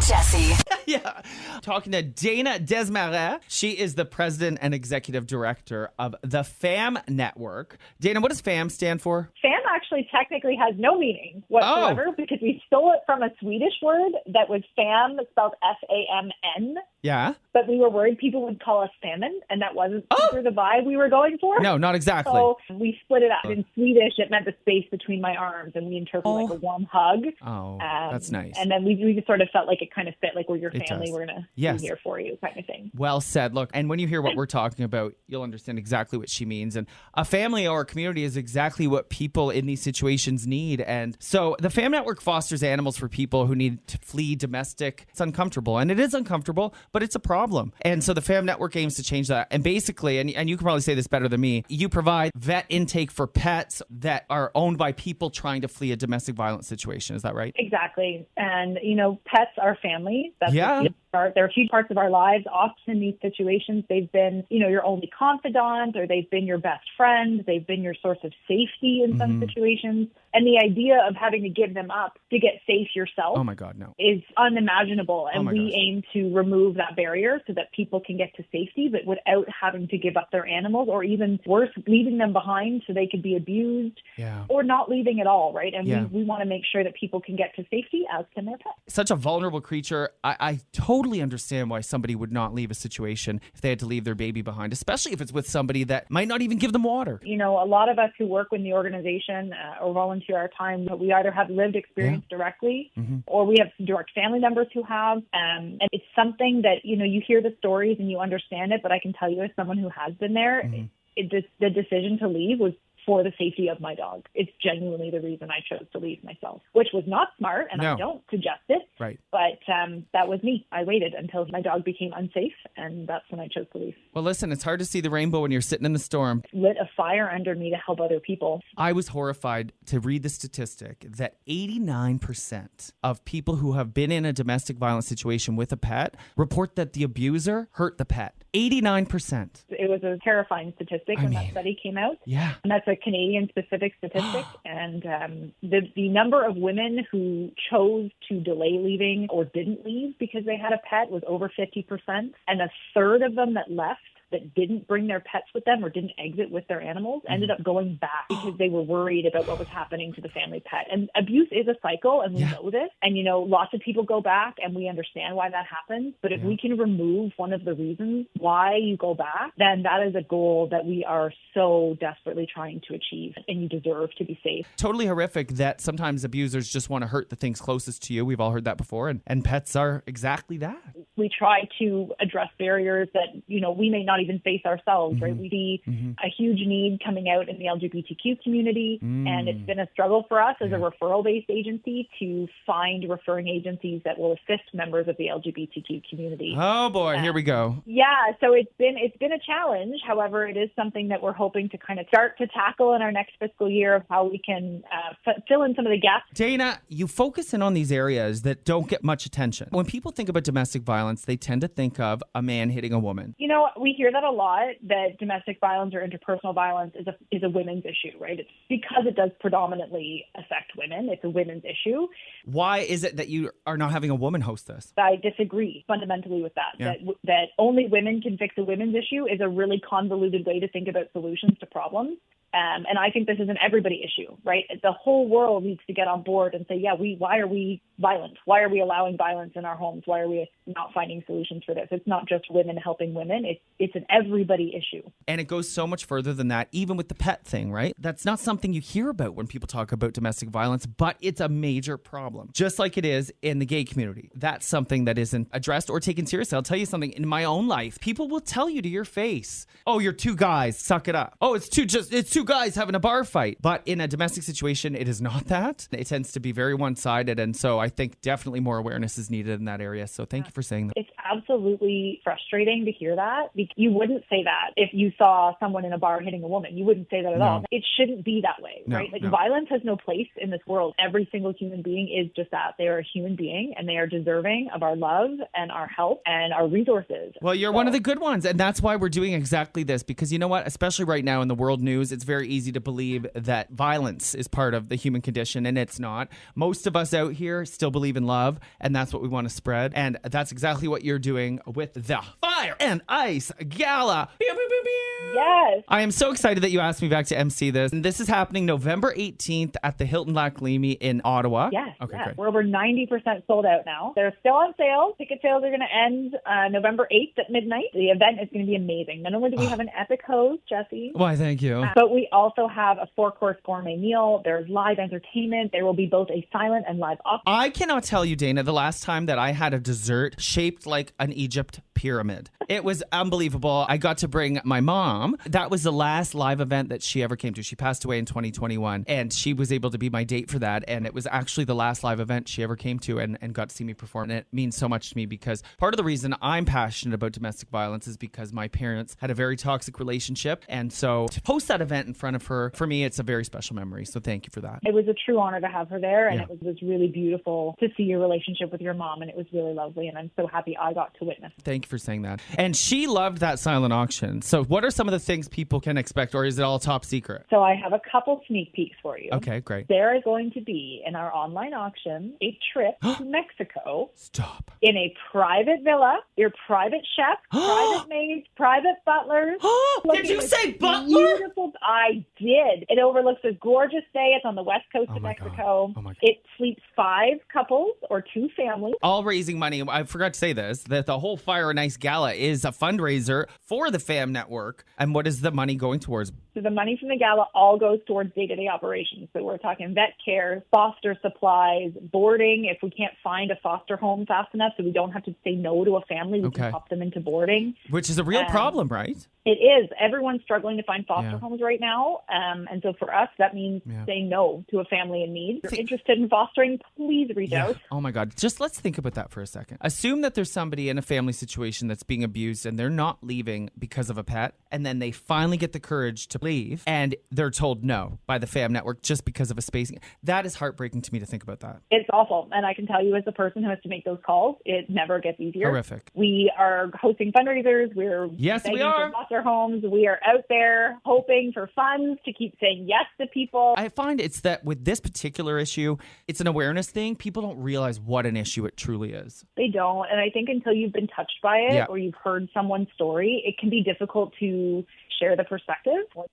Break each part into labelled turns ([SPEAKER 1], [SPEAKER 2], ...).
[SPEAKER 1] and Jesse.
[SPEAKER 2] Yeah. Talking to Dayna Desmarais. She is the president and executive director of the FAM Network. Dayna, what does FAM stand for?
[SPEAKER 3] FAM actually technically has no meaning whatsoever because we stole it from a Swedish word that was fam, spelled F-A-M-N.
[SPEAKER 2] Yeah.
[SPEAKER 3] But we were worried people would call us famine, and that wasn't super the vibe we were going for.
[SPEAKER 2] No, not exactly.
[SPEAKER 3] So we split it up. In Swedish, it meant the space between my arms, and we interpreted like a warm hug.
[SPEAKER 2] Oh, that's nice.
[SPEAKER 3] And then we just sort of felt like it kind of fit, like we're your
[SPEAKER 2] It
[SPEAKER 3] family,
[SPEAKER 2] does.
[SPEAKER 3] we're going to
[SPEAKER 2] Yes.
[SPEAKER 3] be here for you kind of thing.
[SPEAKER 2] Well said. Look, and when you hear what we're talking about, you'll understand exactly what she means. And a family or a community is exactly what people in these situations need. And so the FAM Network fosters animals for people who need to flee domestic. It's uncomfortable, and it is uncomfortable, but it's a problem. And so the FAM Network aims to change that. And basically, and you can probably say this better than me, you provide vet intake for pets that are owned by people trying to flee a domestic violence situation. Is that right?
[SPEAKER 3] Exactly. And, pets are family. That's
[SPEAKER 2] Yeah.
[SPEAKER 3] They're huge parts of our lives. Often in these situations, they've been, your only confidant, or they've been your best friend. They've been your source of safety in some situations. And the idea of having to give them up to get safe yourself
[SPEAKER 2] Oh my God, no.
[SPEAKER 3] is unimaginable. And
[SPEAKER 2] my
[SPEAKER 3] we
[SPEAKER 2] gosh.
[SPEAKER 3] aim to remove that barrier so that people can get to safety, but without having to give up their animals, or even worse, leaving them behind so they could be abused,
[SPEAKER 2] Yeah.
[SPEAKER 3] or not leaving at all, right? And
[SPEAKER 2] Yeah.
[SPEAKER 3] we want to make sure that people can get to safety, as can their pets.
[SPEAKER 2] Such a vulnerable creature. I totally understand why somebody would not leave a situation if they had to leave their baby behind, especially if it's with somebody that might not even give them water.
[SPEAKER 3] A lot of us who work in the organization or volunteer our time, we either have lived experience directly or we have direct family members who have. And it's something that, you hear the stories and you understand it, but I can tell you as someone who has been there, the decision to leave was for the safety of my dog. It's genuinely the reason I chose to leave myself, which was not smart, and
[SPEAKER 2] No.
[SPEAKER 3] I don't suggest it.
[SPEAKER 2] Right.
[SPEAKER 3] But that was me. I waited until my dog became unsafe, and that's when I chose to leave.
[SPEAKER 2] Well, listen, it's hard to see the rainbow when you're sitting in the storm.
[SPEAKER 3] Lit a fire under me to help other people.
[SPEAKER 2] I was horrified to read the statistic that 89% of people who have been in a domestic violence situation with a pet report that the abuser hurt the pet. 89%.
[SPEAKER 3] It was a terrifying statistic when that study came out.
[SPEAKER 2] Yeah.
[SPEAKER 3] And that's a Canadian-specific statistic. And the number of women who chose to delay leaving or didn't leave because they had a pet was over 50%. And a third of them that left that didn't bring their pets with them or didn't exit with their animals ended up going back because they were worried about what was happening to the family pet. And abuse is a cycle, and we know this. And, lots of people go back, and we understand why that happens. But if we can remove one of the reasons why you go back, then that is a goal that we are so desperately trying to achieve, and you deserve to be safe.
[SPEAKER 2] Totally horrific that sometimes abusers just want to hurt the things closest to you. We've all heard that before. And pets are exactly that.
[SPEAKER 3] We try to address barriers that, we may not even face ourselves, right? We see a huge need coming out in the LGBTQ community, and it's been a struggle for us as a referral-based agency to find referring agencies that will assist members of the LGBTQ community.
[SPEAKER 2] Oh boy, here we go.
[SPEAKER 3] Yeah, so it's been a challenge. However, it is something that we're hoping to kind of start to tackle in our next fiscal year of how we can fill in some of the gaps.
[SPEAKER 2] Dayna, you focus in on these areas that don't get much attention. When people think about domestic violence, they tend to think of a man hitting a woman.
[SPEAKER 3] We hear that a lot, that domestic violence or interpersonal violence is a women's issue, right? It's because it does predominantly affect women. It's a women's issue.
[SPEAKER 2] Why is it that you are not having a woman host this?
[SPEAKER 3] I disagree fundamentally with that.
[SPEAKER 2] Yeah.
[SPEAKER 3] That only women can fix a women's issue is a really convoluted way to think about solutions to problems. And I think this is an everybody issue, right? The whole world needs to get on board and say, why are we violent? Why are we allowing violence in our homes? Why are we not finding solutions for this? It's not just women helping women. It's an everybody issue.
[SPEAKER 2] And it goes so much further than that, even with the pet thing, right? That's not something you hear about when people talk about domestic violence, but it's a major problem, just like it is in the gay community. That's something that isn't addressed or taken seriously. I'll tell you something. In my own life, people will tell you to your face, oh, you're two guys, suck it up. Oh, it's two guys having a bar fight. But in a domestic situation, it is not that. It tends to be very one-sided. And so I think definitely more awareness is needed in that area. So thank you for saying that.
[SPEAKER 3] It's absolutely frustrating to hear that. You wouldn't say that if you saw someone in a bar hitting a woman. You wouldn't say that at all. It shouldn't be that way, right? Violence has no place in this world. Every single human being is just that. They are a human being, and they are deserving of our love and our help and our resources.
[SPEAKER 2] Well, you're one of the good ones. And that's why we're doing exactly this. Because you know what? Especially right now in the world news, it's very easy to believe that violence is part of the human condition, and it's not. Most of us out here still believe in love, and that's what we want to spread. And that's exactly what you're doing with the Fire and Ice Gala. Pew, pew, pew, pew.
[SPEAKER 3] Yes.
[SPEAKER 2] I am so excited that you asked me back to MC this. And this is happening November 18th at the Hilton Lac Leamy in Ottawa.
[SPEAKER 3] Yes.
[SPEAKER 2] Okay,
[SPEAKER 3] yes.
[SPEAKER 2] great.
[SPEAKER 3] We're over 90% sold out now. They're still on sale. Ticket sales are going to end November 8th at midnight. The event is going to be amazing. Not only do we have an epic host, Jesse,
[SPEAKER 2] Why, thank you.
[SPEAKER 3] but we also have a 4-course gourmet meal. There's live entertainment. There will be both a silent and live opera.
[SPEAKER 2] I cannot tell you, Dayna, the last time that I had a dessert shaped like an Egypt pyramid. It was unbelievable. I got to bring my mom. That was the last live event that she ever came to. She passed away in 2021, and she was able to be my date for that. And it was actually the last live event she ever came to and got to see me perform. And it means so much to me because part of the reason I'm passionate about domestic violence is because my parents had a very toxic relationship. And so to host that event in front of her, for me, it's a very special memory. So thank you for that.
[SPEAKER 3] It was a true honor to have her there, and
[SPEAKER 2] Yeah.
[SPEAKER 3] it was really beautiful to see your relationship with your mom, and it was really lovely, and I'm so happy I got to witness.
[SPEAKER 2] Thank you for saying that. And she loved that silent auction. So what are some of the things people can expect, or is it all top secret?
[SPEAKER 3] So I have a couple sneak peeks for you.
[SPEAKER 2] Okay, great.
[SPEAKER 3] There is going to be, in our online auction, a trip to Mexico
[SPEAKER 2] Stop.
[SPEAKER 3] in a private villa, your private chef, private maids, private butlers.
[SPEAKER 2] Did you say butler?
[SPEAKER 3] Beautiful. I did. It overlooks a gorgeous day. It's on the west coast of
[SPEAKER 2] my
[SPEAKER 3] Mexico.
[SPEAKER 2] God. Oh my God.
[SPEAKER 3] It sleeps 5 couples or 2 families.
[SPEAKER 2] All raising money. I forgot to say this, that the whole Fire and Ice Gala is a fundraiser for the FAM network. And what is the money going towards?
[SPEAKER 3] So the money from the gala all goes towards day-to-day operations. So we're talking vet care, foster supplies, boarding. If we can't find a foster home fast enough so we don't have to say no to a family, we can pop them into boarding.
[SPEAKER 2] Which is a real problem, right?
[SPEAKER 3] It is. Everyone's struggling to find foster
[SPEAKER 2] Yeah.
[SPEAKER 3] homes right now. And so for us, that means
[SPEAKER 2] Yeah.
[SPEAKER 3] saying no to a family in need. If you're interested in fostering, please reach out.
[SPEAKER 2] Oh my God. Just let's think about that for a second. Assume that there's somebody in a family situation that's being abused and they're not leaving because of a pet. And then they finally get the courage to leave and they're told no by the FAM network just because of a spacing. That is heartbreaking to me to think about that.
[SPEAKER 3] It's awful. And I can tell you as a person who has to make those calls, it never gets easier.
[SPEAKER 2] Horrific.
[SPEAKER 3] We are hosting fundraisers. We're
[SPEAKER 2] Yes, we
[SPEAKER 3] begging
[SPEAKER 2] are.
[SPEAKER 3] for foster homes. We are out there hoping for funds to keep saying yes to people.
[SPEAKER 2] I find it's that with this particular issue, it's an awareness thing. People don't realize what an issue it truly is.
[SPEAKER 3] They don't. And I think until you've been touched by it or you've heard someone's story, it can be difficult to share the perspective.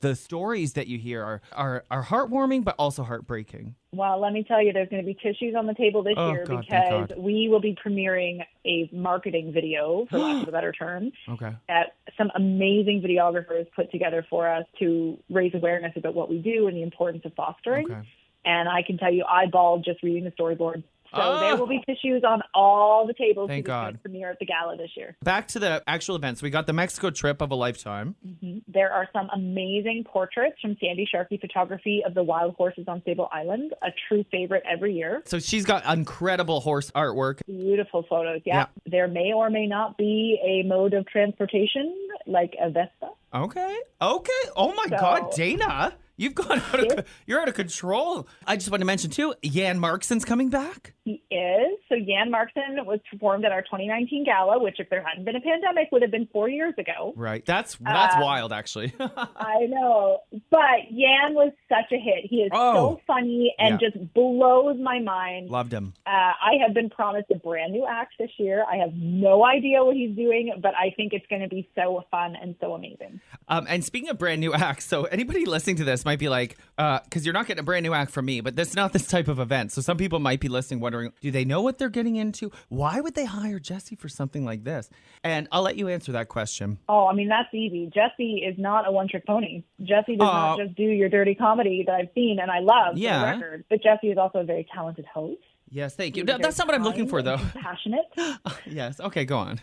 [SPEAKER 2] The stories that you hear are heartwarming, but also heartbreaking.
[SPEAKER 3] Well, let me tell you, there's going to be tissues on the table this year
[SPEAKER 2] God, thank
[SPEAKER 3] because
[SPEAKER 2] God.
[SPEAKER 3] we will be premiering a marketing video, for lack of a better term,
[SPEAKER 2] Okay.
[SPEAKER 3] that some amazing videographers put together for us to raise awareness about what we do and the importance of fostering.
[SPEAKER 2] Okay.
[SPEAKER 3] And I can tell you, I bawled just reading the storyboard. So
[SPEAKER 2] Oh.
[SPEAKER 3] there will be tissues on all the tables.
[SPEAKER 2] Thank
[SPEAKER 3] because it's
[SPEAKER 2] God.
[SPEAKER 3] going to premiere at the gala this year.
[SPEAKER 2] Back to the actual events. We got the Mexico trip of a lifetime.
[SPEAKER 3] There are some amazing portraits from Sandy Sharkey Photography of the wild horses on Sable Island, a true favorite every year.
[SPEAKER 2] So she's got incredible horse artwork.
[SPEAKER 3] Beautiful photos, yeah. There may or may not be a mode of transportation like a Vespa.
[SPEAKER 2] Okay. Oh my God, Dayna. You've gone you're out of control. I just want to mention too, Jan Markson's coming back.
[SPEAKER 3] He is. So Jan Markson was performed at our 2019 gala, which if there hadn't been a pandemic would have been 4 years ago.
[SPEAKER 2] Right. That's wild, actually.
[SPEAKER 3] I know. But Jan was such a hit. He is so funny and just blows my mind.
[SPEAKER 2] Loved him.
[SPEAKER 3] I have been promised a brand new act this year. I have no idea what he's doing, but I think it's going to be so fun and so amazing.
[SPEAKER 2] And speaking of brand new acts, so anybody listening to this might be like, because you're not getting a brand new act from me, but that's not this type of event. So some people might be listening wondering, do they know what they're getting into? Why would they hire Jesse for something like this? And I'll let you answer that question.
[SPEAKER 3] Oh, I mean, that's easy. Jesse is not a one-trick pony. Jesse does not just do your dirty comedy that I've seen and I love for the record. But Jesse is also a very talented host.
[SPEAKER 2] Yes, thank you. That's not what I'm looking for, though.
[SPEAKER 3] Passionate.
[SPEAKER 2] Yes. Okay, go on.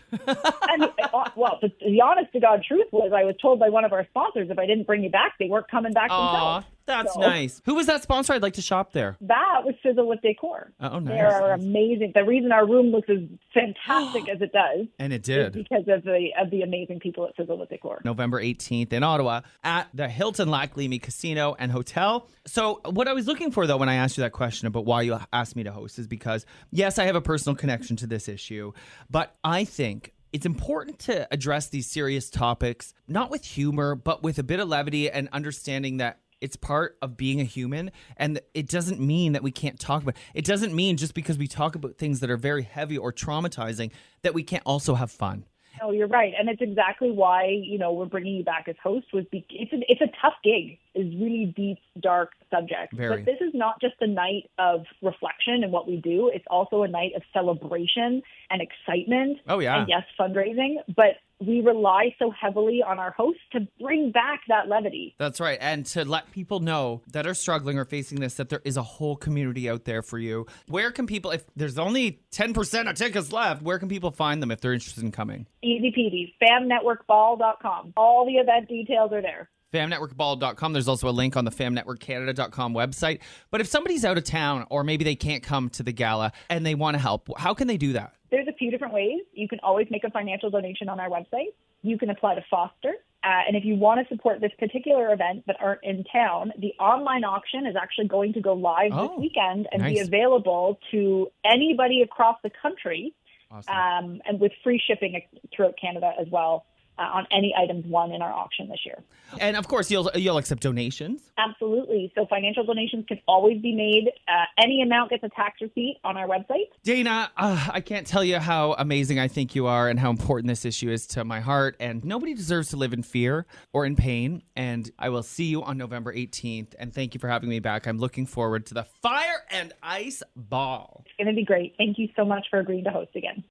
[SPEAKER 3] Well, the honest to God truth was I was told by one of our sponsors if I didn't bring you back, they weren't coming back themselves.
[SPEAKER 2] That's nice. Who was that sponsor? I'd like to shop there.
[SPEAKER 3] That was Sizzle with Decor.
[SPEAKER 2] Oh, nice.
[SPEAKER 3] They are amazing. The reason our room looks as fantastic as it does,
[SPEAKER 2] and it did,
[SPEAKER 3] is because of the amazing people at Sizzle with Decor.
[SPEAKER 2] November 18th in Ottawa at the Hilton Lac Leamy Casino and Hotel. So what I was looking for, though, when I asked you that question about why you asked me to host is because, yes, I have a personal connection to this issue, but I think it's important to address these serious topics, not with humor, but with a bit of levity and understanding that It's part of being a human. And it doesn't mean that we can't talk about it. It doesn't mean just because we talk about things that are very heavy or traumatizing that we can't also have fun.
[SPEAKER 3] No, you're right. And it's exactly why, we're bringing you back as host. It's a tough gig. It's really deep, dark subject.
[SPEAKER 2] Very.
[SPEAKER 3] But this is not just a night of reflection and what we do. It's also a night of celebration and excitement.
[SPEAKER 2] Oh, yeah.
[SPEAKER 3] And yes, fundraising. But we rely so heavily on our hosts to bring back that levity.
[SPEAKER 2] That's right. And to let people know that are struggling or facing this, that there is a whole community out there for you. Where can people, if there's only 10% of tickets left, where can people find them if they're interested in coming?
[SPEAKER 3] Easy peasy. FamNetworkBall.com. All the event details are there.
[SPEAKER 2] FamNetworkBall.com. There's also a link on the FamNetworkCanada.com website. But if somebody's out of town or maybe they can't come to the gala and they want to help, how can they do that?
[SPEAKER 3] There's a few different ways. You can always make a financial donation on our website. You can apply to foster. And if you want to support this particular event but aren't in town, the online auction is actually going to go live this weekend and be available to anybody across the country.
[SPEAKER 2] Awesome.
[SPEAKER 3] And with free shipping throughout Canada as well. On any items won in our auction this year.
[SPEAKER 2] And of course, you'll accept donations.
[SPEAKER 3] Absolutely. So financial donations can always be made. Any amount gets a tax receipt on our website.
[SPEAKER 2] Dayna, I can't tell you how amazing I think you are and how important this issue is to my heart. And nobody deserves to live in fear or in pain. And I will see you on November 18th. And thank you for having me back. I'm looking forward to the Fire and Ice Ball.
[SPEAKER 3] It's going to be great. Thank you so much for agreeing to host again.